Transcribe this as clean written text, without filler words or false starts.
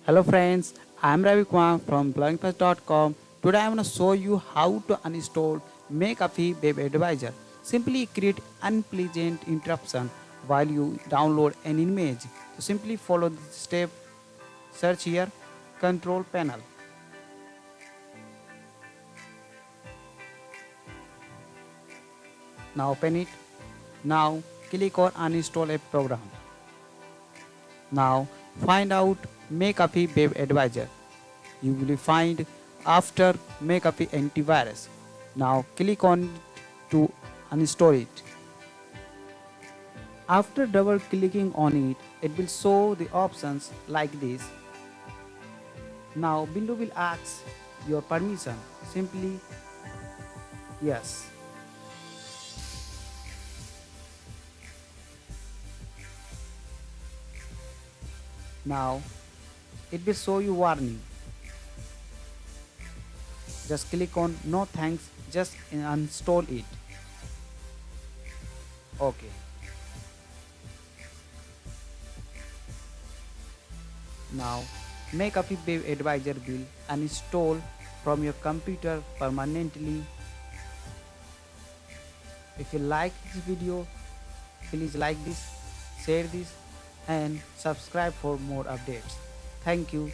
Hello friends, I am Ravi Kumar from Bloggingfirst.com. Today I am going to show you how to uninstall McAfee Webadvisor. Simply create unpleasant interruption while you download an image. So simply follow the step, search here, control panel. Now open it. Now click on uninstall a program. Now find out McAfee Webadvisor. You will find after McAfee antivirus. Now click on to uninstall it. After double clicking on it, it will show the options like this. Now window will ask your permission. Simply yes. Now it will show you warning. Just click on no thanks, just uninstall it. Okay. Now McAfee Webadvisor will uninstall from your computer permanently. If you like this video, please like this, share this and subscribe for more updates. Thank you.